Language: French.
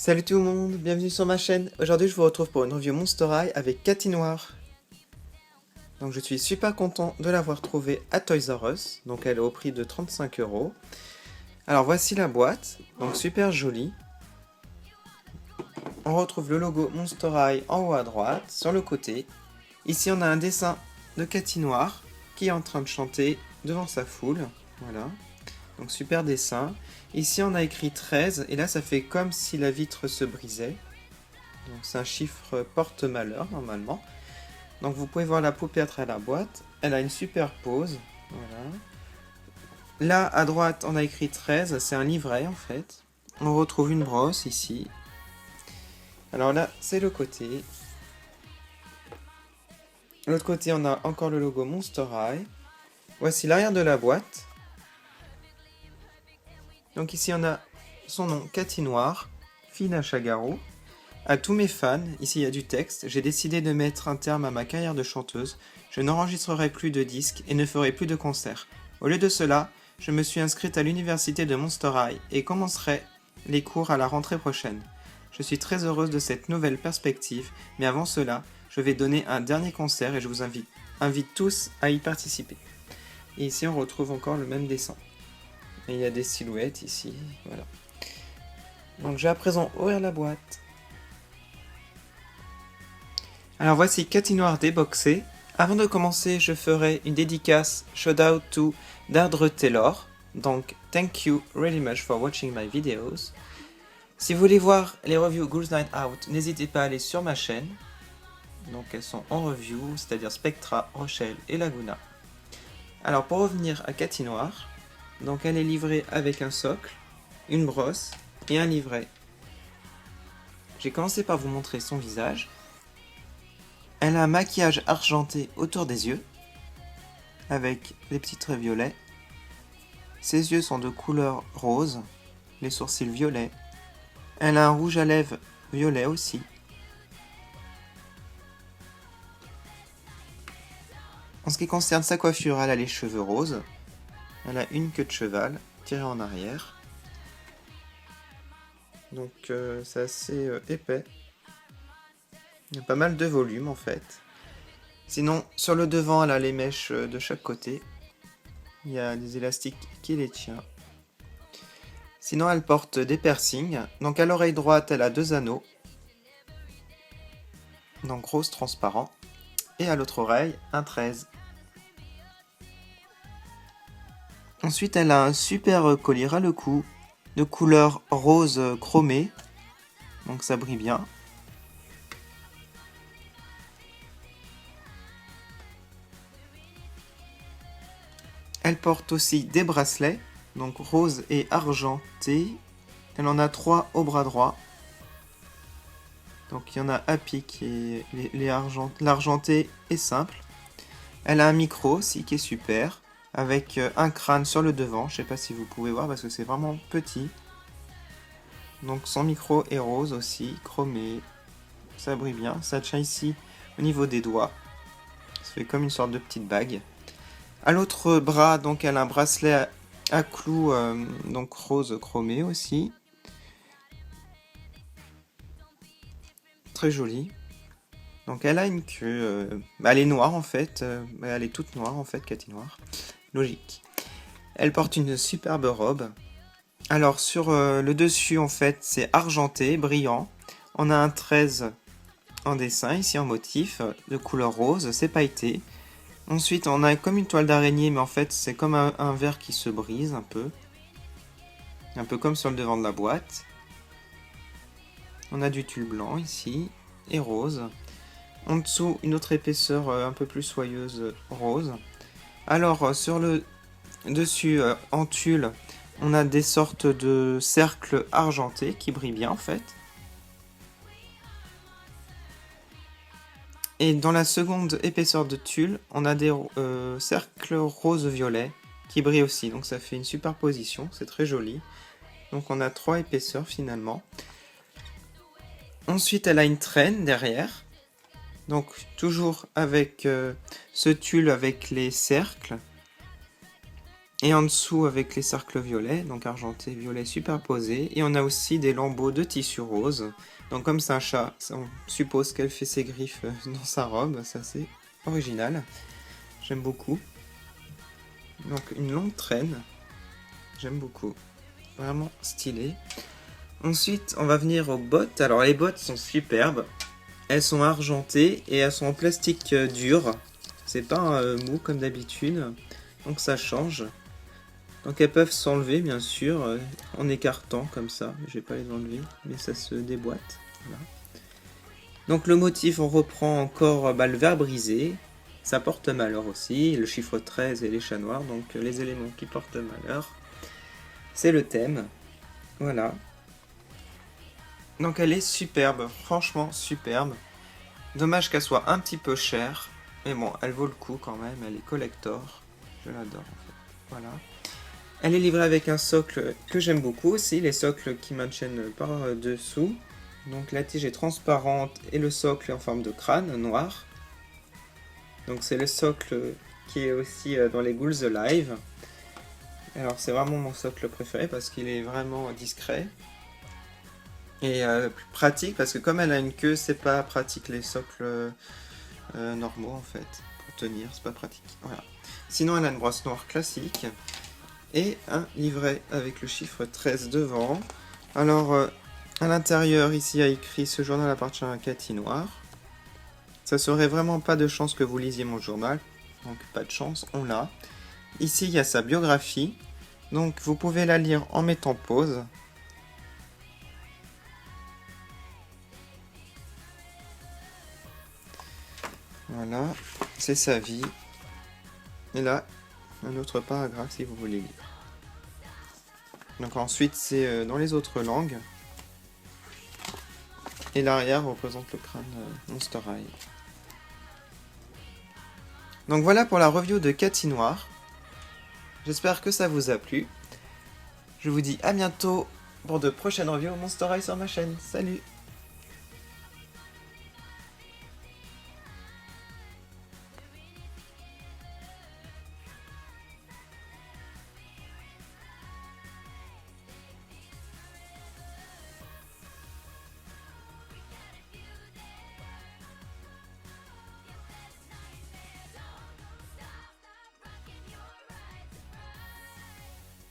Salut tout le monde, bienvenue sur ma chaîne. Aujourd'hui je vous retrouve pour une review Monster High avec Cathy Noir. Donc je suis super content de l'avoir trouvée à Toys R Us, donc elle est au prix de 35 €. Alors voici la boîte, donc super jolie. On retrouve le logo Monster High en haut à droite, sur le côté. Ici on a un dessin de Cathy Noir qui est en train de chanter devant sa foule. Voilà, donc super dessin. Ici on a écrit 13 et là ça fait comme si la vitre se brisait. Donc c'est un chiffre porte-malheur normalement. Donc vous pouvez voir la poupée à travers la boîte. Elle a une super pose. Voilà. Là à droite on a écrit 13, c'est un livret en fait. On retrouve une brosse ici. Alors là c'est le côté. De l'autre côté on a encore le logo Monster High. Voici l'arrière de la boîte. Donc ici on a son nom, Cathy Noir, Fina Chagaro. À tous mes fans, ici il y a du texte, j'ai décidé de mettre un terme à ma carrière de chanteuse, je n'enregistrerai plus de disques et ne ferai plus de concerts. Au lieu de cela, je me suis inscrite à l'université de Monster High et commencerai les cours à la rentrée prochaine. Je suis très heureuse de cette nouvelle perspective, mais avant cela, je vais donner un dernier concert et je vous invite tous à y participer. Et ici on retrouve encore le même dessin. Et il y a des silhouettes ici, voilà. Donc je vais à présent ouvrir la boîte. Alors voici Cathy Noir déboxée. Avant de commencer, je ferai une dédicace shout out to Dardre Taylor. Donc, thank you really much for watching my videos. Si vous voulez voir les reviews Girls Night Out, n'hésitez pas à aller sur ma chaîne. Donc elles sont en review, c'est-à-dire Spectra, Rochelle et Laguna. Alors pour revenir à Cathy Noir, donc elle est livrée avec un socle, une brosse et un livret. J'ai commencé par vous montrer son visage. Elle a un maquillage argenté autour des yeux, avec des petits traits violets. Ses yeux sont de couleur rose, les sourcils violets. Elle a un rouge à lèvres violet aussi. En ce qui concerne sa coiffure, elle a les cheveux roses. Elle a une queue de cheval tirée en arrière. Donc c'est assez épais. Il y a pas mal de volume en fait. Sinon, sur le devant, elle a les mèches de chaque côté. Il y a des élastiques qui les tiennent. Sinon, elle porte des piercings. Donc à l'oreille droite, elle a 2 anneaux. Donc rose transparent. Et à l'autre oreille, un 13. Ensuite, elle a un super collier à le cou, de couleur rose chromée. Donc ça brille bien. Elle porte aussi des bracelets, donc rose et argenté. Elle en a 3 au bras droit. Donc il y en a à pic et l'argenté est simple. Elle a un micro aussi qui est super, avec un crâne sur le devant. Je sais pas si vous pouvez voir parce que c'est vraiment petit. Donc son micro est rose aussi, chromé. Ça brille bien. Ça tient ici au niveau des doigts. Ça fait comme une sorte de petite bague. À l'autre bras, donc elle a un bracelet à clous, donc rose chromé aussi. Très joli. Donc elle a une queue, elle est noire en fait, elle est toute noire en fait, Cathy Noir. Logique. Elle porte une superbe robe. Alors sur le dessus en fait c'est argenté, brillant. On a un 13 en dessin ici en motif, de couleur rose, c'est pailleté. Ensuite on a comme une toile d'araignée mais en fait c'est comme un verre qui se brise un peu. Un peu comme sur le devant de la boîte. On a du tulle blanc ici et rose. En dessous une autre épaisseur un peu plus soyeuse rose. Alors sur le dessus en tulle on a des sortes de cercles argentés qui brillent bien en fait. Et dans la seconde épaisseur de tulle, on a des cercles rose-violet qui brillent aussi. Donc ça fait une superposition, c'est très joli. Donc on a 3 épaisseurs finalement. Ensuite elle a une traîne derrière. Donc toujours avec ce tulle avec les cercles. Et en dessous avec les cercles violets, donc argenté, violet superposés. Et on a aussi des lambeaux de tissu rose. Donc comme c'est un chat, on suppose qu'elle fait ses griffes dans sa robe. C'est assez original. J'aime beaucoup. Donc une longue traîne. J'aime beaucoup. Vraiment stylé. Ensuite, on va venir aux bottes. Alors les bottes sont superbes. Elles sont argentées et elles sont en plastique dur. C'est pas mou comme d'habitude. Donc ça change. Donc elles peuvent s'enlever bien sûr en écartant comme ça. Je vais pas les enlever, mais ça se déboîte. Voilà. Donc le motif, on reprend encore le vert brisé. Ça porte malheur aussi. Le chiffre 13 et les chats noirs. Donc les éléments qui portent malheur. C'est le thème. Voilà. Donc elle est superbe, franchement superbe. Dommage qu'elle soit un petit peu chère. Mais bon, elle vaut le coup quand même. Elle est collector. Je l'adore en fait. Voilà. Elle est livrée avec un socle que j'aime beaucoup aussi, les socles qui maintiennent par dessous. Donc la tige est transparente et le socle est en forme de crâne noir. Donc c'est le socle qui est aussi dans les Ghouls Alive. Alors c'est vraiment mon socle préféré parce qu'il est vraiment discret. Et plus pratique parce que comme elle a une queue, c'est pas pratique les socles normaux en fait. Pour tenir, c'est pas pratique. Voilà. Sinon elle a une brosse noire classique. Et un livret avec le chiffre 13 devant. Alors, à l'intérieur, ici, il y a écrit « Ce journal appartient à Cathy Noir ». Ça serait vraiment pas de chance que vous lisiez mon journal. Donc, pas de chance, on l'a. Ici, il y a sa biographie. Donc, vous pouvez la lire en mettant pause. Voilà, c'est sa vie. Et là, un autre paragraphe si vous voulez lire. Donc ensuite, c'est dans les autres langues. Et l'arrière représente le crâne Monster High. Donc voilà pour la review de Cathy Noir. J'espère que ça vous a plu. Je vous dis à bientôt pour de prochaines reviews Monster High sur ma chaîne. Salut!